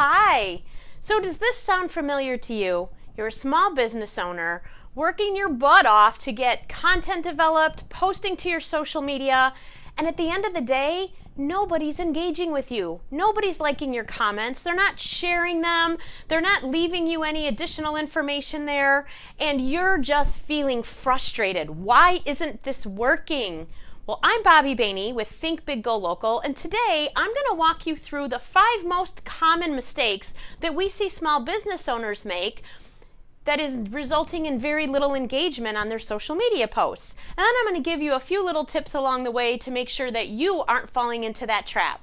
Hi! So does this sound familiar to you? You're a small business owner working your butt off to get content developed, posting to your social media, and at the end of the day, nobody's engaging with you. Nobody's liking your comments. They're not sharing them. They're not leaving you any additional information there, and you're just feeling frustrated. Why isn't this working? Well, I'm Bobby Bainey with Think Big Go Local, and today I'm going to walk you through the 5 most common mistakes that we see small business owners make that is resulting in very little engagement on their social media posts. And then I'm going to give you a few little tips along the way to make sure that you aren't falling into that trap.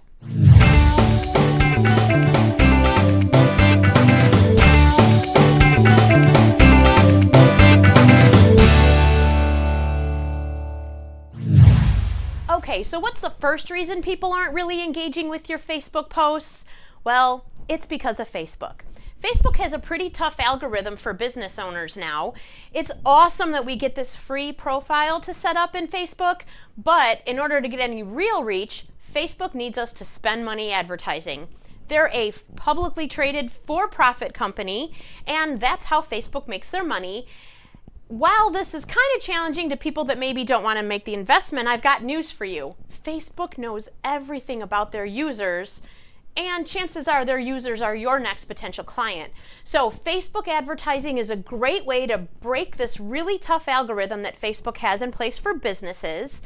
Okay, so what's the first reason people aren't really engaging with your Facebook posts? Well, it's because of Facebook. Facebook has a pretty tough algorithm for business owners now. It's awesome that we get this free profile to set up in Facebook, but in order to get any real reach, Facebook needs us to spend money advertising. They're a publicly traded for-profit company, and that's how Facebook makes their money. While this is kind of challenging to people that maybe don't want to make the investment, I've got news for you. Facebook knows everything about their users, and chances are their users are your next potential client. So Facebook advertising is a great way to break this really tough algorithm that Facebook has in place for businesses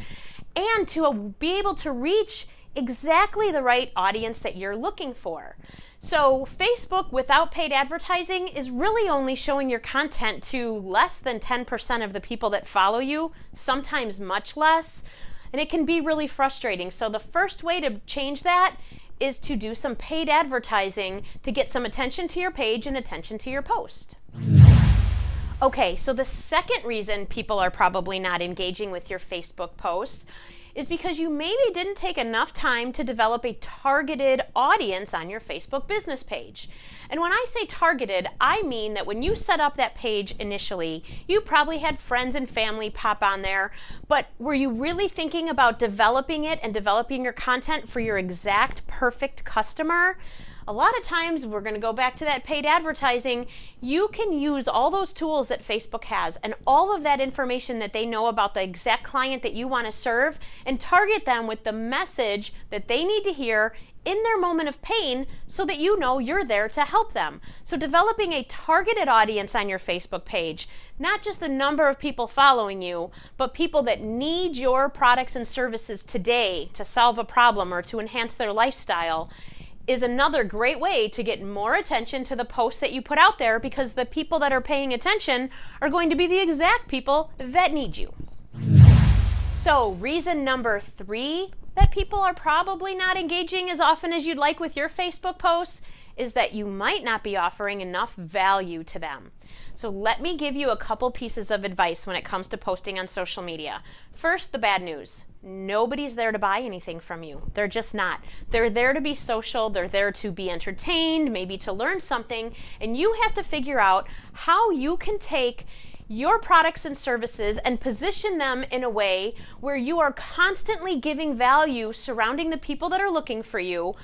and to be able to reach exactly the right audience that you're looking for. So Facebook, without paid advertising, is really only showing your content to less than 10% of the people that follow you, sometimes much less, and it can be really frustrating. So the first way to change that is to do some paid advertising to get some attention to your page and attention to your post. Okay, so the second reason people are probably not engaging with your Facebook posts is because you maybe didn't take enough time to develop a targeted audience on your Facebook business page. And when I say targeted, I mean that when you set up that page initially, you probably had friends and family pop on there, but were you really thinking about developing it and developing your content for your exact perfect customer? A lot of times, we're going to go back to that paid advertising, you can use all those tools that Facebook has and all of that information that they know about the exact client that you want to serve and target them with the message that they need to hear in their moment of pain so that you know you're there to help them. So developing a targeted audience on your Facebook page, not just the number of people following you, but people that need your products and services today to solve a problem or to enhance their lifestyle, is another great way to get more attention to the posts that you put out there, because the people that are paying attention are going to be the exact people that need you. So reason number 3 that people are probably not engaging as often as you'd like with your Facebook posts is that you might not be offering enough value to them. So let me give you a couple pieces of advice when it comes to posting on social media. First, the bad news. Nobody's there to buy anything from you. They're just not. They're there to be social, they're there to be entertained, maybe to learn something, and you have to figure out how you can take your products and services and position them in a way where you are constantly giving value surrounding the people that are looking for you,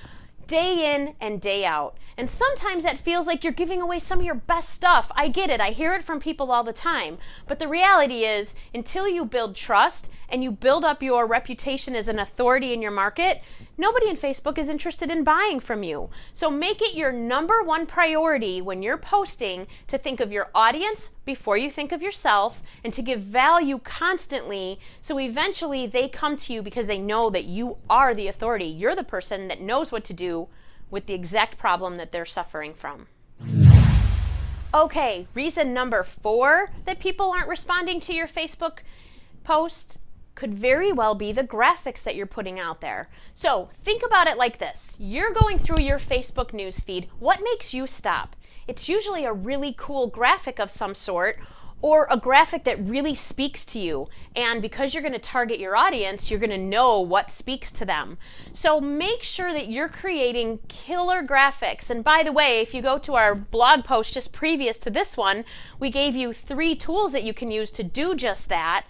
day in and day out. And sometimes that feels like you're giving away some of your best stuff. I get it. I hear it from people all the time. But the reality is, until you build trust and you build up your reputation as an authority in your market, nobody in Facebook is interested in buying from you. So make it your number 1 priority when you're posting to think of your audience before you think of yourself, and to give value constantly so eventually they come to you because they know that you are the authority. You're the person that knows what to do with the exact problem that they're suffering from. Okay, reason number 4 that people aren't responding to your Facebook posts could very well be the graphics that you're putting out there. So think about it like this. You're going through your Facebook newsfeed. What makes you stop? It's usually a really cool graphic of some sort, or a graphic that really speaks to you. And because you're going to target your audience, you're going to know what speaks to them. So make sure that you're creating killer graphics. And by the way, if you go to our blog post just previous to this one, we gave you 3 tools that you can use to do just that.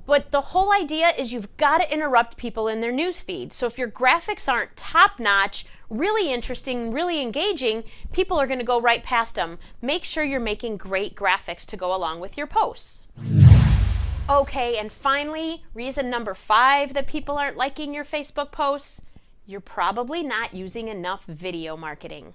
But the whole idea is you've got to interrupt people in their news feed. So if your graphics aren't top-notch, really interesting, really engaging, people are going to go right past them. Make sure you're making great graphics to go along with your posts. Okay, and finally, reason number 5 that people aren't liking your Facebook posts, you're probably not using enough video marketing.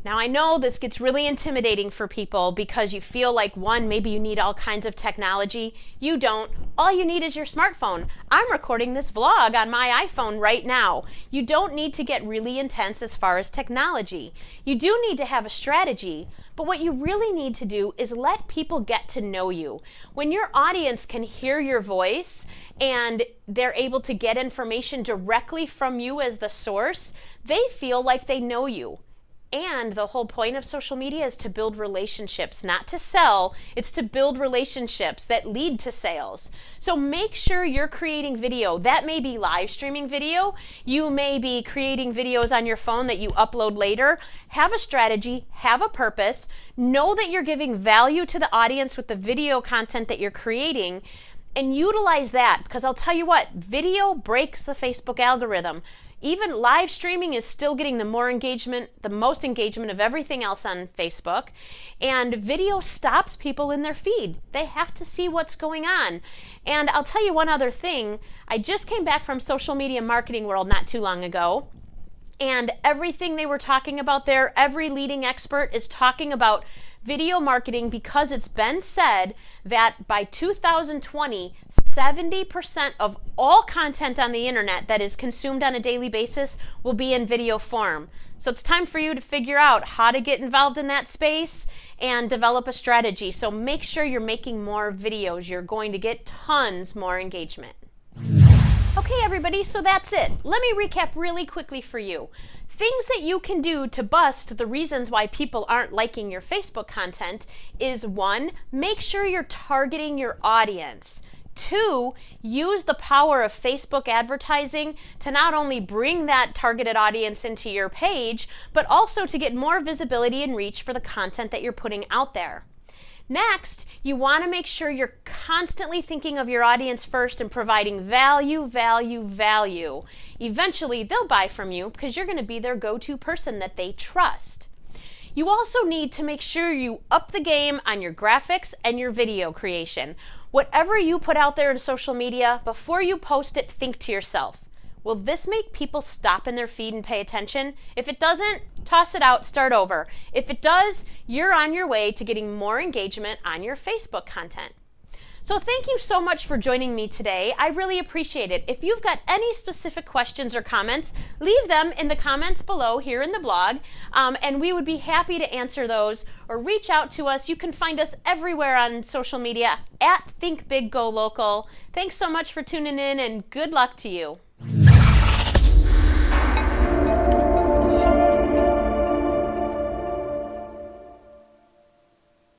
Now, I know this gets really intimidating for people because you feel like, one, maybe you need all kinds of technology. You don't. All you need is your smartphone. I'm recording this vlog on my iPhone right now. You don't need to get really intense as far as technology. You do need to have a strategy, but what you really need to do is let people get to know you. When your audience can hear your voice and they're able to get information directly from you as the source, they feel like they know you. And the whole point of social media is to build relationships, not to sell. It's to build relationships that lead to sales. So make sure you're creating video. That may be live streaming video. You may be creating videos on your phone that you upload later. Have a strategy, have a purpose. Know that you're giving value to the audience with the video content that you're creating, and utilize that, because I'll tell you what, video breaks the Facebook algorithm. Even live streaming is still getting the most engagement of everything else on Facebook. And video stops people in their feed. They have to see what's going on. And I'll tell you one other thing. I just came back from Social Media Marketing World not too long ago. And everything they were talking about there, every leading expert is talking about video marketing, because it's been said that by 2020, 70% of all content on the internet that is consumed on a daily basis will be in video form. So it's time for you to figure out how to get involved in that space and develop a strategy. So make sure you're making more videos. You're going to get tons more engagement. Okay, everybody, so that's it. Let me recap really quickly for you. Things that you can do to bust the reasons why people aren't liking your Facebook content is 1, make sure you're targeting your audience. 2, use the power of Facebook advertising to not only bring that targeted audience into your page, but also to get more visibility and reach for the content that you're putting out there. Next, you want to make sure you're constantly thinking of your audience first and providing value, value, value. Eventually, they'll buy from you because you're going to be their go-to person that they trust. You also need to make sure you up the game on your graphics and your video creation. Whatever you put out there in social media, before you post it, think to yourself, will this make people stop in their feed and pay attention? If it doesn't, toss it out, start over. If it does, you're on your way to getting more engagement on your Facebook content. So thank you so much for joining me today. I really appreciate it. If you've got any specific questions or comments, leave them in the comments below here in the blog, and we would be happy to answer those, or reach out to us. You can find us everywhere on social media at Think Big Go Local. Thanks so much for tuning in, and good luck to you.